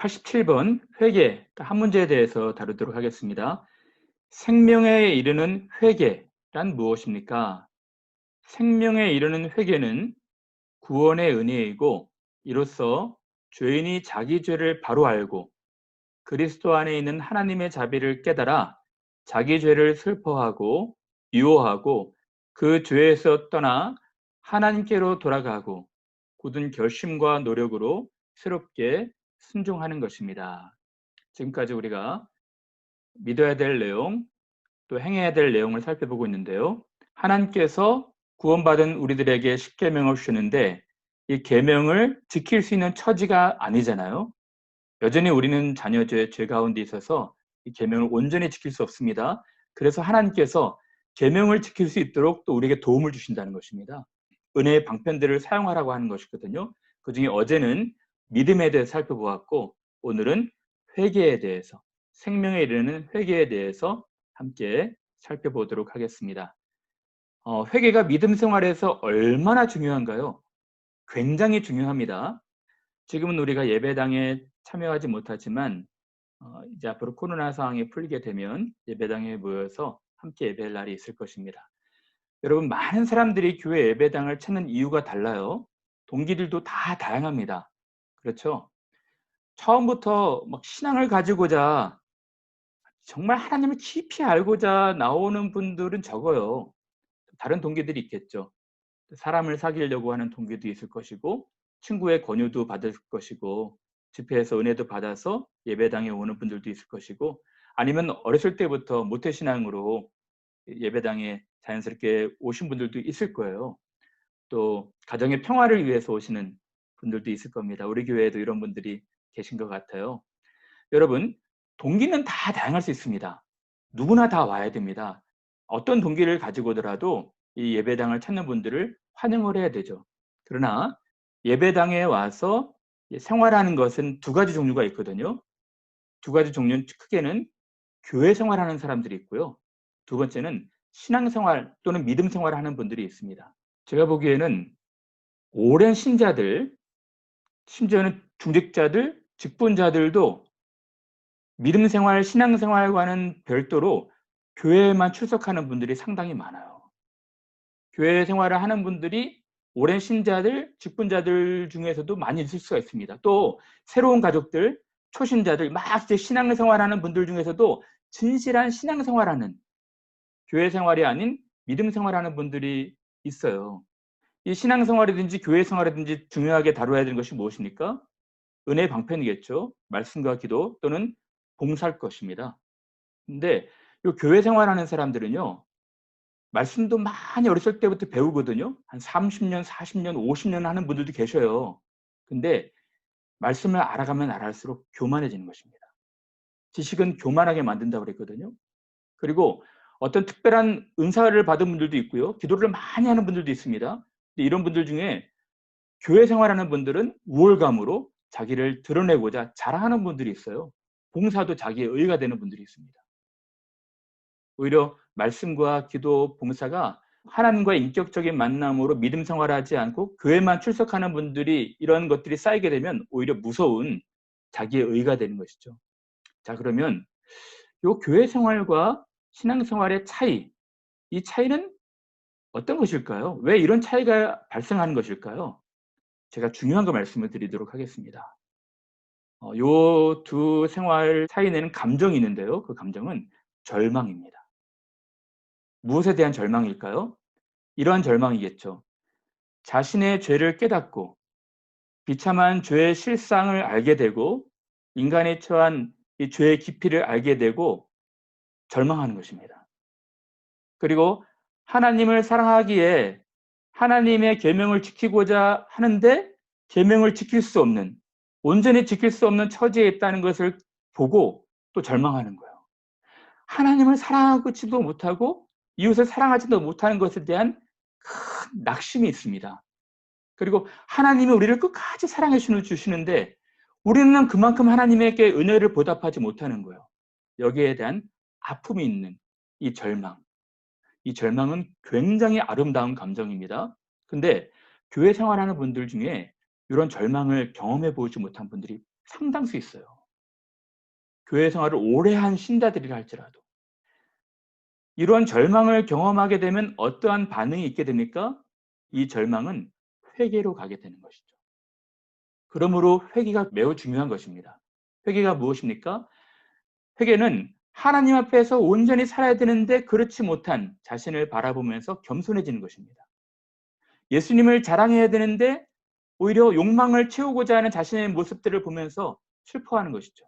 87번 회계 한 문제에 대해서 다루도록 하겠습니다. 생명에 이르는 회계란 무엇입니까? 생명에 이르는 회계는 구원의 은혜이고 이로써 죄인이 자기 죄를 바로 알고 그리스도 안에 있는 하나님의 자비를 깨달아 자기 죄를 슬퍼하고 유오하고 그 죄에서 떠나 하나님께로 돌아가고 굳은 결심과 노력으로 새롭게 순종하는 것입니다. 지금까지 우리가 믿어야 될 내용, 또 행해야 될 내용을 살펴보고 있는데요. 하나님께서 구원받은 우리들에게 십계명을 주시는데 이 계명을 지킬 수 있는 처지가 아니잖아요. 여전히 우리는 자녀죄 죄 가운데 있어서 이 계명을 온전히 지킬 수 없습니다. 그래서 하나님께서 계명을 지킬 수 있도록 또 우리에게 도움을 주신다는 것입니다. 은혜의 방편들을 사용하라고 하는 것이거든요. 그중에 어제는 믿음에 대해서 살펴보았고 오늘은 회개에 대해서, 생명에 이르는 회개에 대해서 함께 살펴보도록 하겠습니다. 회개가 믿음 생활에서 얼마나 중요한가요? 굉장히 중요합니다. 지금은 우리가 예배당에 참여하지 못하지만 이제 앞으로 코로나 상황이 풀리게 되면 예배당에 모여서 함께 예배할 날이 있을 것입니다. 여러분, 많은 사람들이 교회 예배당을 찾는 이유가 달라요. 동기들도 다 다양합니다. 그렇죠? 처음부터 막 신앙을 가지고자 정말 하나님을 깊이 알고자 나오는 분들은 적어요. 다른 동기들이 있겠죠. 사람을 사귀려고 하는 동기도 있을 것이고 친구의 권유도 받을 것이고 집회에서 은혜도 받아서 예배당에 오는 분들도 있을 것이고 아니면 어렸을 때부터 모태신앙으로 예배당에 자연스럽게 오신 분들도 있을 거예요. 또 가정의 평화를 위해서 오시는 분들도 있을 겁니다. 우리 교회에도 이런 분들이 계신 것 같아요. 여러분, 동기는 다 다양할 수 있습니다. 누구나 다 와야 됩니다. 어떤 동기를 가지고더라도 이 예배당을 찾는 분들을 환영을 해야 되죠. 그러나 예배당에 와서 생활하는 것은 두 가지 종류가 있거든요. 두 가지 종류는 크게는 교회 생활하는 사람들이 있고요. 두 번째는 신앙생활 또는 믿음 생활을 하는 분들이 있습니다. 제가 보기에는 오랜 신자들, 심지어는 중직자들, 직분자들도 믿음 생활, 신앙 생활과는 별도로 교회에만 출석하는 분들이 상당히 많아요. 교회 생활을 하는 분들이 오랜 신자들, 직분자들 중에서도 많이 있을 수가 있습니다. 또 새로운 가족들, 초신자들, 막 이제 신앙 생활하는 분들 중에서도 진실한 신앙 생활하는, 교회 생활이 아닌 믿음 생활하는 분들이 있어요. 이 신앙 생활이든지 교회 생활이든지 중요하게 다뤄야 되는 것이 무엇입니까? 은혜의 방편이겠죠. 말씀과 기도 또는 봉사할 것입니다. 근데 요 교회 생활하는 사람들은요. 말씀도 많이 어렸을 때부터 배우거든요. 한 30년, 40년, 50년 하는 분들도 계셔요. 근데 말씀을 알아가면 알아갈수록 교만해지는 것입니다. 지식은 교만하게 만든다고 그랬거든요. 그리고 어떤 특별한 은사를 받은 분들도 있고요. 기도를 많이 하는 분들도 있습니다. 근데 이런 분들 중에 교회 생활하는 분들은 우월감으로 자기를 드러내고자 자랑하는 분들이 있어요. 봉사도 자기의 의의가 되는 분들이 있습니다. 오히려 말씀과 기도, 봉사가 하나님과의 인격적인 만남으로 믿음 생활하지 않고 교회만 출석하는 분들이 이런 것들이 쌓이게 되면 오히려 무서운 자기의 의의가 되는 것이죠. 자, 그러면 요 교회 생활과 신앙 생활의 차이, 이 차이는 어떤 것일까요? 왜 이런 차이가 발생하는 것일까요? 제가 중요한 거 말씀을 드리도록 하겠습니다. 요 두 생활 차이내는 감정이 있는데요. 그 감정은 절망입니다. 무엇에 대한 절망일까요? 이러한 절망이겠죠. 자신의 죄를 깨닫고 비참한 죄의 실상을 알게 되고 인간이 처한 이 죄의 깊이를 알게 되고 절망하는 것입니다. 그리고 하나님을 사랑하기에 하나님의 계명을 지키고자 하는데 계명을 지킬 수 없는, 온전히 지킬 수 없는 처지에 있다는 것을 보고 또 절망하는 거예요. 하나님을 사랑하지도 못하고 이웃을 사랑하지도 못하는 것에 대한 큰 낙심이 있습니다. 그리고 하나님이 우리를 끝까지 사랑해 주시는데 우리는 그만큼 하나님에게 은혜를 보답하지 못하는 거예요. 여기에 대한 아픔이 있는 이 절망. 이 절망은 굉장히 아름다운 감정입니다. 근데 교회 생활하는 분들 중에 이런 절망을 경험해 보지 못한 분들이 상당수 있어요. 교회 생활을 오래 한 신자들이라 할지라도. 이러한 절망을 경험하게 되면 어떠한 반응이 있게 됩니까? 이 절망은 회개로 가게 되는 것이죠. 그러므로 회개가 매우 중요한 것입니다. 회개가 무엇입니까? 회개는 하나님 앞에서 온전히 살아야 되는데 그렇지 못한 자신을 바라보면서 겸손해지는 것입니다. 예수님을 자랑해야 되는데 오히려 욕망을 채우고자 하는 자신의 모습들을 보면서 슬퍼하는 것이죠.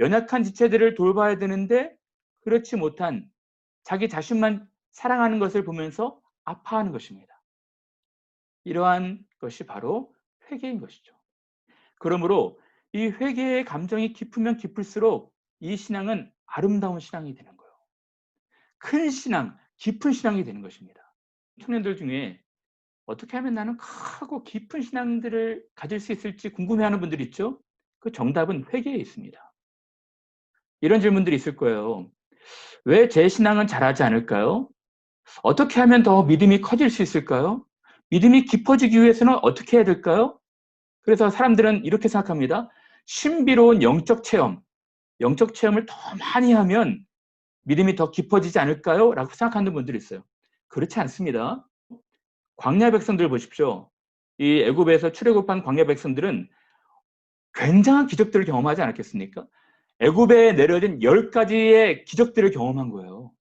연약한 지체들을 돌봐야 되는데 그렇지 못한 자기 자신만 사랑하는 것을 보면서 아파하는 것입니다. 이러한 것이 바로 회개인 것이죠. 그러므로 이 회개의 감정이 깊으면 깊을수록 이 신앙은 아름다운 신앙이 되는 거예요. 큰 신앙, 깊은 신앙이 되는 것입니다. 청년들 중에 어떻게 하면 나는 크고 깊은 신앙들을 가질 수 있을지 궁금해하는 분들 있죠? 그 정답은 회개에 있습니다. 이런 질문들이 있을 거예요. 왜 제 신앙은 자라지 않을까요? 어떻게 하면 더 믿음이 커질 수 있을까요? 믿음이 깊어지기 위해서는 어떻게 해야 될까요? 그래서 사람들은 이렇게 생각합니다. 신비로운 영적 체험을 더 많이 하면 믿음이 더 깊어지지 않을까요? 라고 생각하는 분들이 있어요. 그렇지 않습니다. 광야 백성들 보십시오. 이 애굽에서 출애굽한 광야 백성들은 굉장한 기적들을 경험하지 않았겠습니까? 애굽에 내려진 10가지의 기적들을 경험한 거예요.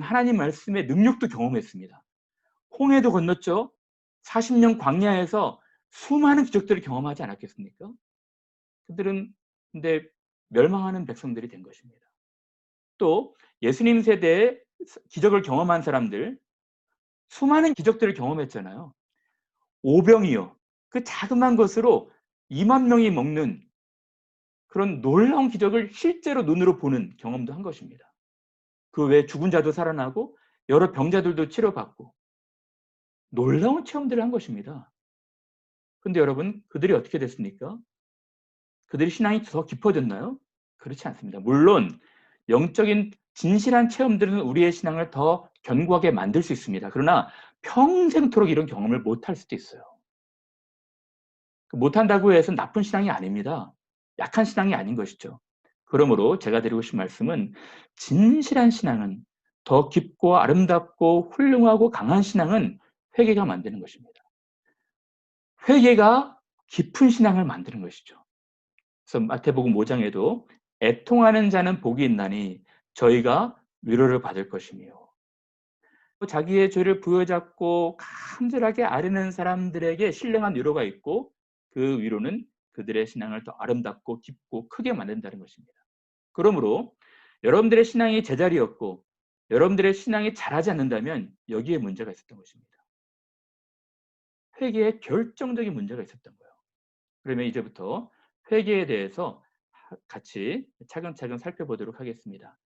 하나님 말씀의 능력도 경험했습니다. 홍해도 건넜죠. 40년 광야에서 수많은 기적들을 경험하지 않았겠습니까? 그들은 근데 멸망하는 백성들이 된 것입니다. 또 예수님 세대에 기적을 경험한 사람들, 수많은 기적들을 경험했잖아요. 오병이어, 그 자그마한 것으로 2만 명이 먹는 그런 놀라운 기적을 실제로 눈으로 보는 경험도 한 것입니다. 그 외에 죽은 자도 살아나고 여러 병자들도 치료받고 놀라운 체험들을 한 것입니다. 근데 여러분, 그들이 어떻게 됐습니까? 그들의 신앙이 더 깊어졌나요? 그렇지 않습니다. 물론 영적인 진실한 체험들은 우리의 신앙을 더 견고하게 만들 수 있습니다. 그러나 평생토록 이런 경험을 못할 수도 있어요. 못한다고 해서 나쁜 신앙이 아닙니다. 약한 신앙이 아닌 것이죠. 그러므로 제가 드리고 싶은 말씀은 진실한 신앙은 더 깊고 아름답고 훌륭하고 강한 신앙은 회개가 만드는 것입니다. 회개가 깊은 신앙을 만드는 것이죠. 그래서 마태복음 5장에도 애통하는 자는 복이 있나니 저희가 위로를 받을 것이며 자기의 죄를 부여잡고 간절하게 아뢰는 사람들에게 신령한 위로가 있고 그 위로는 그들의 신앙을 더 아름답고 깊고 크게 만든다는 것입니다. 그러므로 여러분들의 신앙이 제자리였고 여러분들의 신앙이 자라지 않는다면 여기에 문제가 있었던 것입니다. 회개에 결정적인 문제가 있었던 거예요. 그러면 이제부터 회개에 대해서 같이 차근차근 살펴보도록 하겠습니다.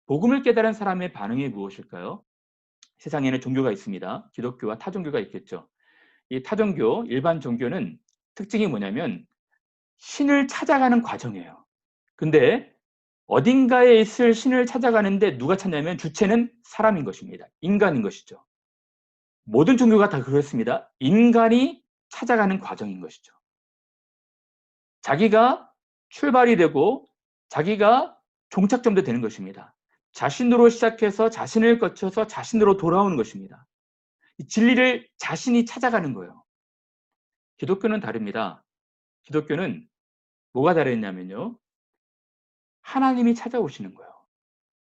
복음을 깨달은 사람의 반응이 무엇일까요? 세상에는 종교가 있습니다. 기독교와 타종교가 있겠죠. 이 타종교, 일반 종교는 특징이 뭐냐면 신을 찾아가는 과정이에요. 근데 어딘가에 있을 신을 찾아가는데 누가 찾냐면 주체는 사람인 것입니다. 인간인 것이죠. 모든 종교가 다 그렇습니다. 인간이 찾아가는 과정인 것이죠. 자기가 출발이 되고 자기가 종착점도 되는 것입니다. 자신으로 시작해서 자신을 거쳐서 자신으로 돌아오는 것입니다. 이 진리를 자신이 찾아가는 거예요. 기독교는 다릅니다. 기독교는 뭐가 다르냐면요. 하나님이 찾아오시는 거예요.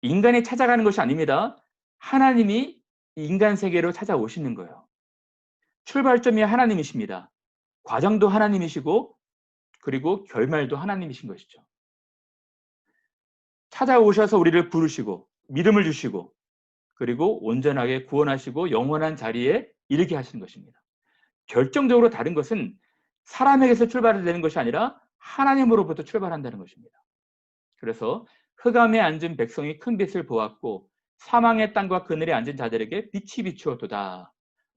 인간이 찾아가는 것이 아닙니다. 하나님이 인간 세계로 찾아오시는 거예요. 출발점이 하나님이십니다. 과정도 하나님이시고 그리고 결말도 하나님이신 것이죠. 찾아오셔서 우리를 부르시고 믿음을 주시고 그리고 온전하게 구원하시고 영원한 자리에 이르게 하시는 것입니다. 결정적으로 다른 것은 사람에게서 출발되는 것이 아니라 하나님으로부터 출발한다는 것입니다. 그래서 흑암에 앉은 백성이 큰 빛을 보았고 사망의 땅과 그늘에 앉은 자들에게 빛이 비추었도다.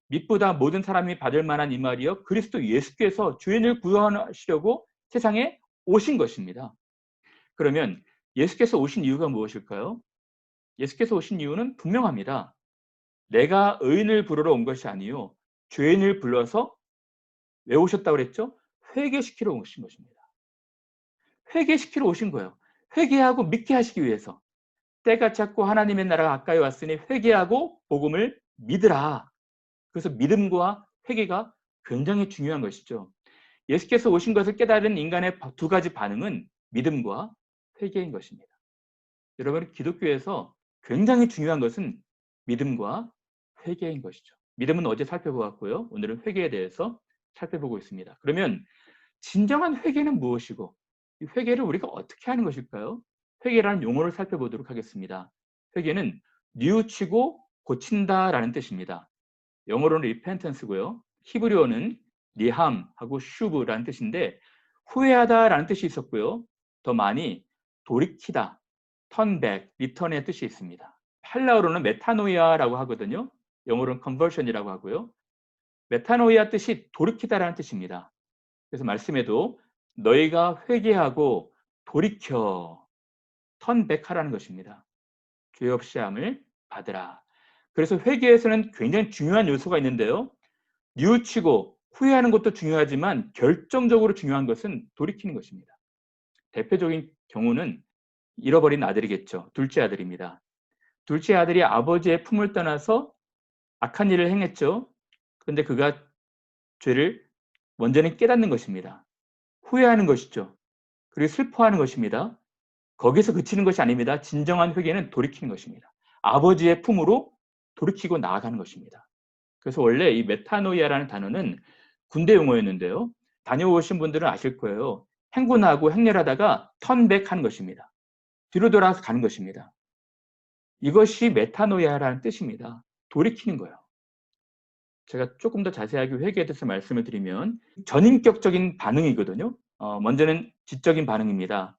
빛보다 모든 사람이 받을 만한 이 말이여 그리스도 예수께서 죄인을 구원하시려고 세상에 오신 것입니다. 그러면 예수께서 오신 이유가 무엇일까요? 예수께서 오신 이유는 분명합니다. 내가 의인을 부르러 온 것이 아니요 죄인을 불러서 왜 오셨다고 그랬죠? 회개시키러 오신 것입니다. 회개시키러 오신 거예요. 회개하고 믿게 하시기 위해서. 때가 찼고 하나님의 나라가 가까이 왔으니 회개하고 복음을 믿으라. 그래서 믿음과 회개가 굉장히 중요한 것이죠. 예수께서 오신 것을 깨달은 인간의 두 가지 반응은 믿음과 회개인 것입니다. 여러분, 기독교에서 굉장히 중요한 것은 믿음과 회개인 것이죠. 믿음은 어제 살펴보았고요. 오늘은 회개에 대해서 살펴보고 있습니다. 그러면 진정한 회개는 무엇이고 이 회개를 우리가 어떻게 하는 것일까요? 회개라는 용어를 살펴보도록 하겠습니다. 회개는 뉘우치고 고친다라는 뜻입니다. 영어로는 repentance고요. 히브리어는 리함하고 슈브라는 뜻인데 후회하다라는 뜻이 있었고요. 더 많이 돌이키다, turn back, return의 뜻이 있습니다. 헬라어로는 메타노이아라고 하거든요. 영어로는 conversion이라고 하고요. 메타노이아 뜻이 돌이키다라는 뜻입니다. 그래서 말씀에도 너희가 회개하고 돌이켜 turn back 하라는 것입니다. 죄 없이 함을 받으라. 그래서 회개에서는 굉장히 중요한 요소가 있는데요. 뉘우치고 후회하는 것도 중요하지만 결정적으로 중요한 것은 돌이키는 것입니다. 대표적인 경우는 잃어버린 아들이겠죠. 둘째 아들입니다. 둘째 아들이 아버지의 품을 떠나서 악한 일을 행했죠. 그런데 그가 죄를 먼저는 깨닫는 것입니다. 후회하는 것이죠. 그리고 슬퍼하는 것입니다. 거기서 그치는 것이 아닙니다. 진정한 회개는 돌이키는 것입니다. 아버지의 품으로 돌이키고 나아가는 것입니다. 그래서 원래 이 메타노이아라는 단어는 군대 용어였는데요. 다녀오신 분들은 아실 거예요. 행군하고 행렬하다가 턴백하는 것입니다. 뒤로 돌아서 가는 것입니다. 이것이 메타노이아라는 뜻입니다. 돌이키는 거예요. 제가 조금 더 자세하게 회개에 대해서 말씀을 드리면 전인격적인 반응이거든요. 먼저는 지적인 반응입니다.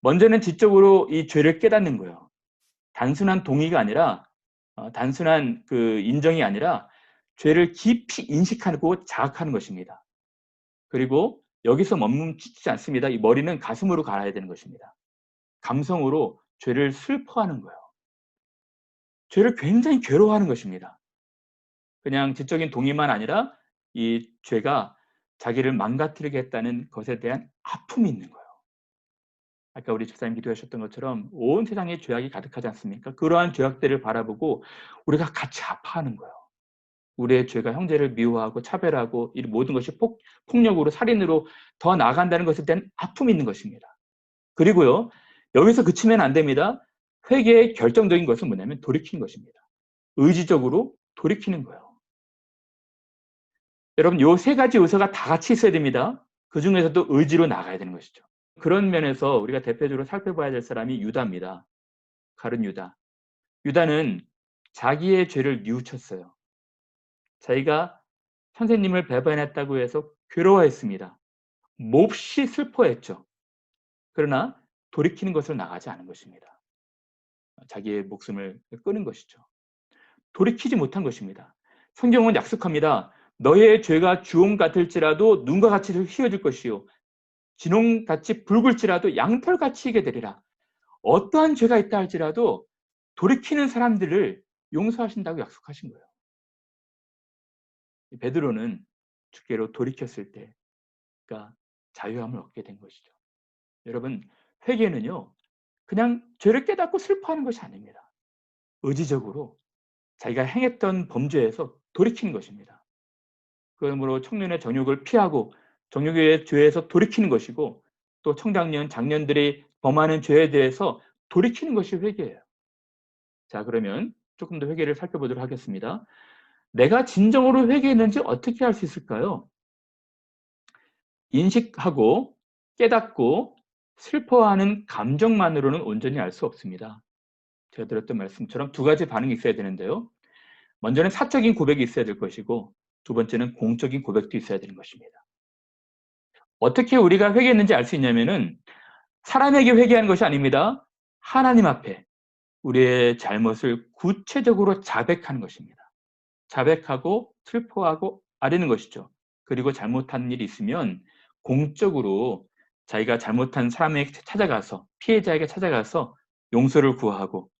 먼저는 지적으로 이 죄를 깨닫는 거예요. 단순한 동의가 아니라 단순한 그 인정이 아니라 죄를 깊이 인식하고 자각하는 것입니다. 그리고 여기서 멈추지 않습니다. 이 머리는 가슴으로 갈아야 되는 것입니다. 감성으로 죄를 슬퍼하는 거예요. 죄를 굉장히 괴로워하는 것입니다. 그냥 지적인 동의만 아니라 이 죄가 자기를 망가뜨리게 했다는 것에 대한 아픔이 있는 거예요. 아까 우리 집사님 기도하셨던 것처럼 온 세상에 죄악이 가득하지 않습니까? 그러한 죄악들을 바라보고 우리가 같이 아파하는 거예요. 우리의 죄가 형제를 미워하고 차별하고 이 모든 것이 폭력으로 살인으로 더 나아간다는 것에 대한 아픔이 있는 것입니다. 그리고요. 여기서 그치면 안 됩니다. 회개의 결정적인 것은 뭐냐면 돌이키는 것입니다. 의지적으로 돌이키는 거예요. 여러분 요 세 가지 요소가 다 같이 있어야 됩니다. 그중에서도 의지로 나가야 되는 것이죠. 그런 면에서 우리가 대표적으로 살펴봐야 될 사람이 유다입니다. 가룟 유다. 유다는 자기의 죄를 뉘우쳤어요. 자기가 선생님을 배반했다고 해서 괴로워했습니다. 몹시 슬퍼했죠. 그러나 돌이키는 것으로 나가지 않은 것입니다. 자기의 목숨을 끊은 것이죠. 돌이키지 못한 것입니다. 성경은 약속합니다. 너의 죄가 주홍 같을지라도 눈과 같이 휘어질 것이요 진홍같이 붉을지라도 양털같이 희게 되리라. 어떠한 죄가 있다 할지라도 돌이키는 사람들을 용서하신다고 약속하신 거예요. 베드로는 주께로 돌이켰을 때 그러니까 자유함을 얻게 된 것이죠. 여러분 회개는요. 그냥 죄를 깨닫고 슬퍼하는 것이 아닙니다. 의지적으로 자기가 행했던 범죄에서 돌이키는 것입니다. 그러므로 청년의 정욕을 피하고 정욕의 죄에서 돌이키는 것이고 또 청장년, 장년들이 범하는 죄에 대해서 돌이키는 것이 회개예요. 자, 그러면 조금 더 회개를 살펴보도록 하겠습니다. 내가 진정으로 회개했는지 어떻게 할 수 있을까요? 인식하고 깨닫고 슬퍼하는 감정만으로는 온전히 알 수 없습니다. 제가 드렸던 말씀처럼 두 가지 반응이 있어야 되는데요. 먼저는 사적인 고백이 있어야 될 것이고 두 번째는 공적인 고백도 있어야 되는 것입니다. 어떻게 우리가 회개했는지 알 수 있냐면은 사람에게 회개하는 것이 아닙니다. 하나님 앞에 우리의 잘못을 구체적으로 자백하는 것입니다. 자백하고 슬퍼하고 아뢰는 것이죠. 그리고 잘못한 일이 있으면 공적으로 자기가 잘못한 사람에게 찾아가서 피해자에게 찾아가서 용서를 구하고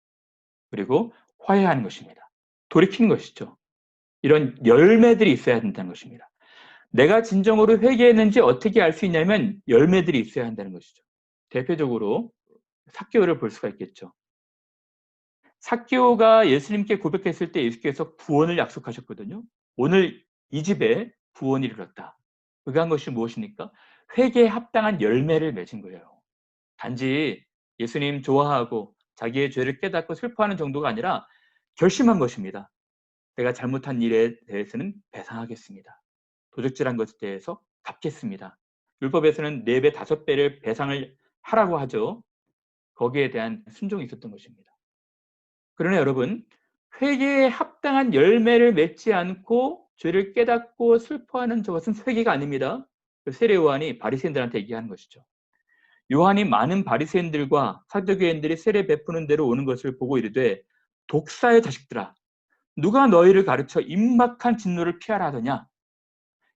그리고 화해하는 것입니다. 돌이키는 것이죠. 이런 열매들이 있어야 된다는 것입니다. 내가 진정으로 회개했는지 어떻게 알 수 있냐면 열매들이 있어야 한다는 것이죠. 대표적으로 삭개오를 볼 수가 있겠죠. 삭개오가 예수님께 고백했을 때 예수께서 구원을 약속하셨거든요. 오늘 이 집에 구원이 이르렀다. 그가 한 것이 무엇입니까? 회개에 합당한 열매를 맺은 거예요. 단지 예수님 좋아하고 자기의 죄를 깨닫고 슬퍼하는 정도가 아니라 결심한 것입니다. 내가 잘못한 일에 대해서는 배상하겠습니다. 도적질한 것에 대해서 갚겠습니다. 율법에서는 4배, 5배를 배상을 하라고 하죠. 거기에 대한 순종이 있었던 것입니다. 그러나 여러분, 회개에 합당한 열매를 맺지 않고 죄를 깨닫고 슬퍼하는 저것은 회개가 아닙니다. 세례 요한이 바리새인들한테 얘기하는 것이죠. 요한이 많은 바리새인들과 사두개인들이 세례 베푸는 대로 오는 것을 보고 이르되, 독사의 자식들아, 누가 너희를 가르쳐 임박한 진노를 피하라 하더냐?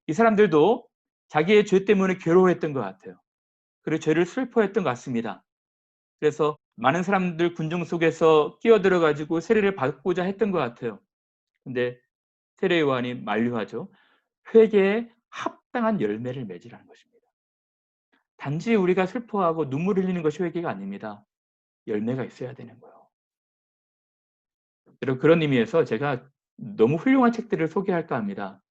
이 사람들도 자기의 죄 때문에 괴로워했던 것 같아요. 그리고 죄를 슬퍼했던 것 같습니다. 그래서 많은 사람들 군중 속에서 끼어들어 가지고 세례를 받고자 했던 것 같아요. 근데 세례 요한이 만류하죠. 회개에 합당한 열매를 맺으라는 것입니다. 단지 우리가 슬퍼하고 눈물 흘리는 것이 회개가 아닙니다. 열매가 있어야 되는 거예요. 여러분, 그런 의미에서 제가 너무 훌륭한 책들을 소개할까 합니다.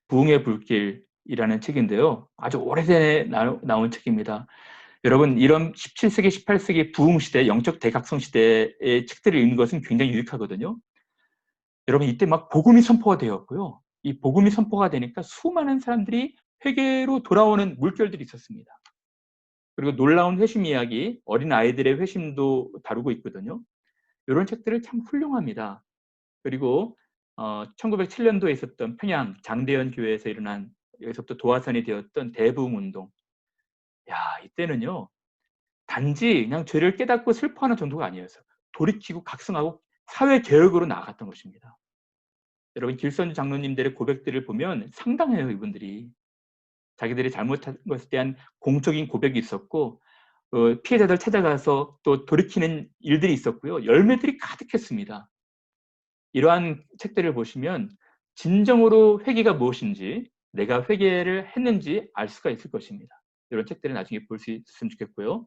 부흥의 불길이라는 책인데요. 아주 오래전에 나온 책입니다. 여러분, 이런 17세기, 18세기 부흥 시대, 영적 대각성 시대의 책들을 읽는 것은 굉장히 유익하거든요. 여러분, 이때 막 복음이 선포가 되었고요. 이 복음이 선포가 되니까 수많은 사람들이 회개로 돌아오는 물결들이 있었습니다. 그리고 놀라운 회심 이야기, 어린 아이들의 회심도 다루고 있거든요. 이런 책들을 참 훌륭합니다. 그리고 1907년도에 있었던 평양 장대현 교회에서 일어난, 여기서부터 도화선이 되었던 대부흥 운동. 야, 이때는요. 단지 그냥 죄를 깨닫고 슬퍼하는 정도가 아니었어요. 돌이키고 각성하고 사회 개혁으로 나아갔던 것입니다. 여러분, 길선주 장로님들의 고백들을 보면 상당해요. 이분들이 자기들이 잘못한 것에 대한 공적인 고백이 있었고, 피해자들 찾아가서 또 돌이키는 일들이 있었고요. 열매들이 가득했습니다. 이러한 책들을 보시면 진정으로 회개가 무엇인지, 내가 회개를 했는지 알 수가 있을 것입니다. 이런 책들을 나중에 볼 수 있으면 좋겠고요.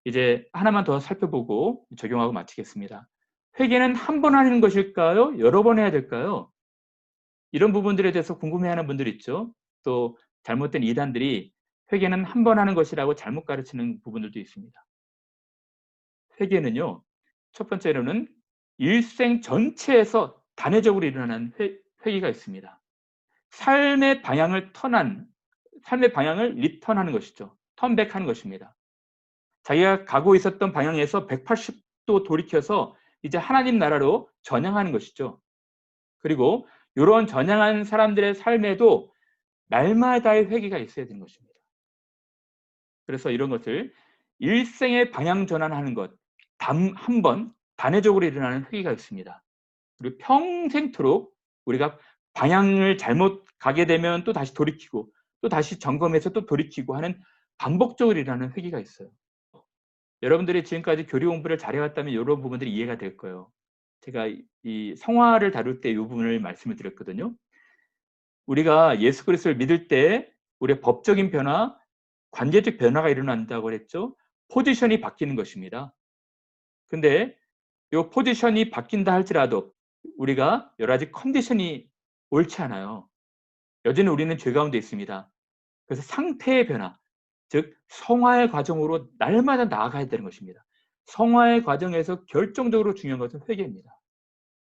이제 하나만 더 살펴보고 적용하고 마치겠습니다. 회개는 한 번 하는 것일까요? 여러 번 해야 될까요? 이런 부분들에 대해서 궁금해하는 분들 있죠. 또 잘못된 이단들이 회개는 한 번 하는 것이라고 잘못 가르치는 부분들도 있습니다. 회개는요, 첫 번째로는 일생 전체에서 단회적으로 일어나는 회개가 있습니다. 삶의 방향을 리턴하는 것이죠. 턴백하는 것입니다. 자기가 가고 있었던 방향에서 180도 돌이켜서 이제 하나님 나라로 전향하는 것이죠. 그리고 이런 전향한 사람들의 삶에도 날마다의 회개가 있어야 되는 것입니다. 그래서 이런 것을 일생의 방향 전환하는 것, 단 한 번 단회적으로 일어나는 회개가 있습니다. 그리고 평생토록 우리가 방향을 잘못 가게 되면 또 다시 돌이키고 또 다시 점검해서 또 돌이키고 하는 반복적으로 일어나는 회개가 있어요. 여러분들이 지금까지 교리 공부를 잘해왔다면 이런 부분들이 이해가 될 거예요. 제가 이 성화를 다룰 때 이 부분을 말씀을 드렸거든요. 우리가 예수 그리스도를 믿을 때 우리의 법적인 변화, 관계적 변화가 일어난다고 그랬죠. 포지션이 바뀌는 것입니다. 근데 이 포지션이 바뀐다 할지라도 우리가 여러 가지 컨디션이 옳지 않아요. 여전히 우리는 죄 가운데 있습니다. 그래서 상태의 변화, 즉 성화의 과정으로 날마다 나아가야 되는 것입니다. 성화의 과정에서 결정적으로 중요한 것은 회개입니다.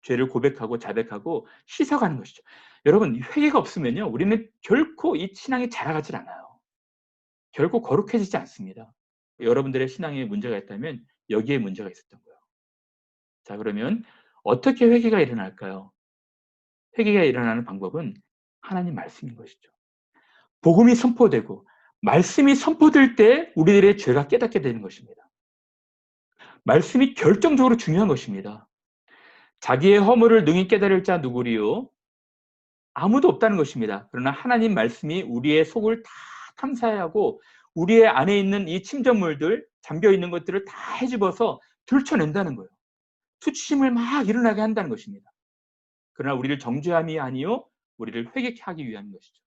죄를 고백하고 자백하고 씻어가는 것이죠. 여러분, 회개가 없으면요, 우리는 결코 이 신앙이 자라가질 않아요. 결코 거룩해지지 않습니다. 여러분들의 신앙에 문제가 있다면 여기에 문제가 있었던 거예요. 자, 그러면 어떻게 회개가 일어날까요? 회개가 일어나는 방법은 하나님 말씀인 것이죠. 복음이 선포되고 말씀이 선포될 때 우리들의 죄가 깨닫게 되는 것입니다. 말씀이 결정적으로 중요한 것입니다. 자기의 허물을 능히 깨달을 자 누구리요? 아무도 없다는 것입니다. 그러나 하나님 말씀이 우리의 속을 다 탐사하고 우리의 안에 있는 이 침전물들, 잠겨있는 것들을 다 헤집어서 들춰낸다는 거예요. 수치심을 막 일어나게 한다는 것입니다. 그러나 우리를 정죄함이 아니요 우리를 회개케 하기 위한 것이죠.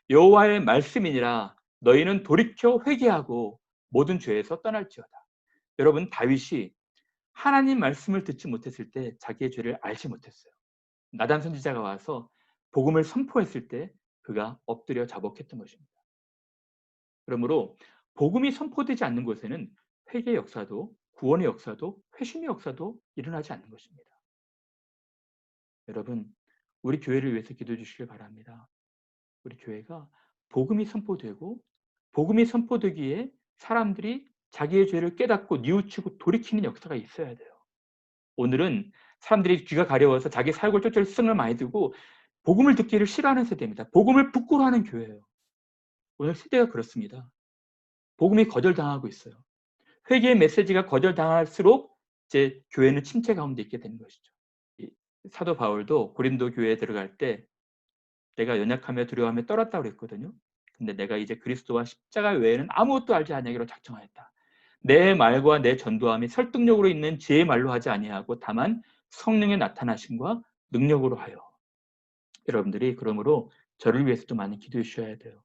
여호와의 말씀이니라 너희는 돌이켜 회개하고 모든 죄에서 떠날지어다. 여러분, 다윗이 하나님 말씀을 듣지 못했을 때 자기의 죄를 알지 못했어요. 나단 선지자가 와서 복음을 선포했을 때 그가 엎드려 자복했던 것입니다. 그러므로 복음이 선포되지 않는 곳에는 회개의 역사도 구원의 역사도 회심의 역사도 일어나지 않는 것입니다. 여러분, 우리 교회를 위해서 기도해 주시길 바랍니다. 우리 교회가 복음이 선포되고 복음이 선포되기에 사람들이 자기의 죄를 깨닫고 뉘우치고 돌이키는 역사가 있어야 돼요. 오늘은 사람들이 귀가 가려워서 자기 사역을 쫓을 승을 많이 두고 복음을 듣기를 싫어하는 세대입니다. 복음을 부끄러워하는 교회예요. 오늘 세대가 그렇습니다. 복음이 거절당하고 있어요. 회개의 메시지가 거절당할수록 이제 교회는 침체 가운데 있게 되는 것이죠. 사도 바울도 고린도 교회에 들어갈 때 내가 연약하며 두려워하며 떨었다고 그랬거든요. 근데 내가 이제 그리스도와 십자가 외에는 아무것도 알지 아니하기로 작정하였다. 내 말과 내 전도함이 설득력으로 있는 제 말로 하지 아니하고 다만 성령의 나타나심과 능력으로 하여. 여러분들이 그러므로 저를 위해서도 많이 기도해 주셔야 돼요.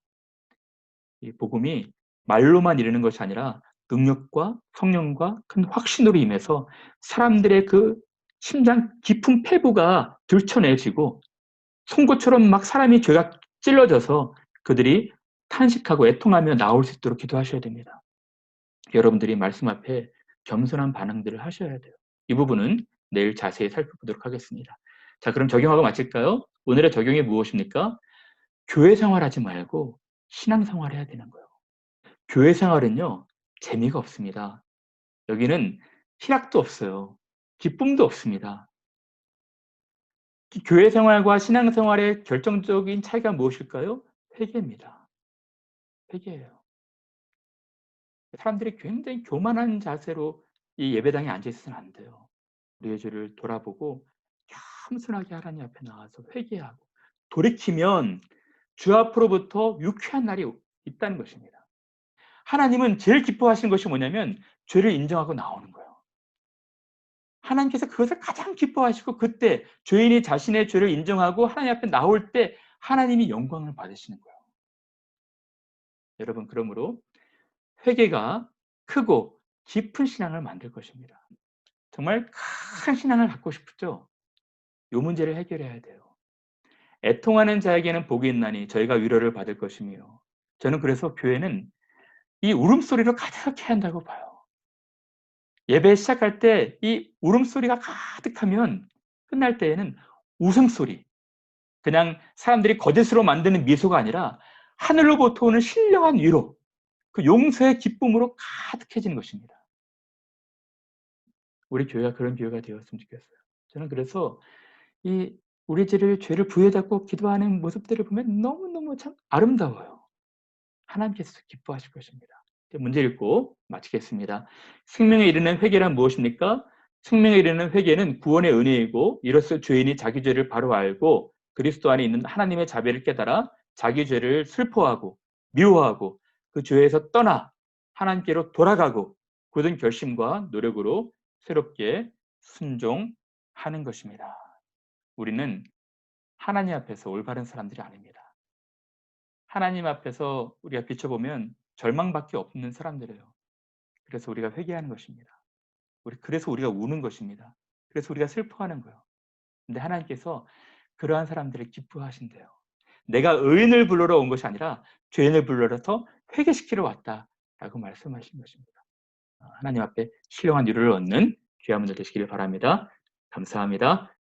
이 복음이 말로만 이르는 것이 아니라 능력과 성령과 큰 확신으로 임해서 사람들의 그 심장 깊은 폐부가 들춰내지고 송곳처럼 막 사람이 죄가 찔러져서 그들이 탄식하고 애통하며 나올 수 있도록 기도하셔야 됩니다. 여러분들이 말씀 앞에 겸손한 반응들을 하셔야 돼요. 이 부분은 내일 자세히 살펴보도록 하겠습니다. 자, 그럼 적용하고 마칠까요? 오늘의 적용이 무엇입니까? 교회 생활하지 말고 신앙 생활해야 되는 거예요. 교회 생활은요, 재미가 없습니다. 여기는 희락도 없어요. 기쁨도 없습니다. 교회 생활과 신앙 생활의 결정적인 차이가 무엇일까요? 회개입니다. 회개예요. 사람들이 굉장히 교만한 자세로 이 예배당에 앉아 있으면 안 돼요. 우리의 죄를 돌아보고 겸손하게 하나님 앞에 나와서 회개하고 돌이키면 주 앞으로부터 유쾌한 날이 있다는 것입니다. 하나님은 제일 기뻐하시는 것이 뭐냐면 죄를 인정하고 나오는 거예요. 하나님께서 그것을 가장 기뻐하시고 그때 죄인이 자신의 죄를 인정하고 하나님 앞에 나올 때 하나님이 영광을 받으시는 거예요. 여러분, 그러므로 회개가 크고 깊은 신앙을 만들 것입니다. 정말 큰 신앙을 갖고 싶죠? 이 문제를 해결해야 돼요. 애통하는 자에게는 복이 있나니 저희가 위로를 받을 것이며, 저는 그래서 교회는 이 울음소리로 가득해야 한다고 봐요. 예배 시작할 때 이 울음소리가 가득하면 끝날 때에는 웃음소리, 그냥 사람들이 거짓으로 만드는 미소가 아니라 하늘로부터 오는 신령한 위로, 그 용서의 기쁨으로 가득해지는 것입니다. 우리 교회가 그런 교회가 되었으면 좋겠어요. 저는 그래서 이 우리 죄를 부여잡고 기도하는 모습들을 보면 너무너무 참 아름다워요. 하나님께서 기뻐하실 것입니다. 문제 읽고 마치겠습니다. 생명에 이르는 회개란 무엇입니까? 생명에 이르는 회개는 구원의 은혜이고, 이로써 죄인이 자기 죄를 바로 알고 그리스도 안에 있는 하나님의 자비를 깨달아 자기 죄를 슬퍼하고 미워하고 그 죄에서 떠나 하나님께로 돌아가고 굳은 결심과 노력으로 새롭게 순종하는 것입니다. 우리는 하나님 앞에서 올바른 사람들이 아닙니다. 하나님 앞에서 우리가 비춰보면 절망밖에 없는 사람들이에요. 그래서 우리가 회개하는 것입니다. 그래서 우리가 우는 것입니다. 그래서 우리가 슬퍼하는 거예요. 근데 하나님께서 그러한 사람들을 기뻐하신대요. 내가 의인을 불러러 온 것이 아니라 죄인을 불러서 회개시키러 왔다라고 말씀하신 것입니다. 하나님 앞에 신령한 위로를 얻는 귀한 분들 되시기를 바랍니다. 감사합니다.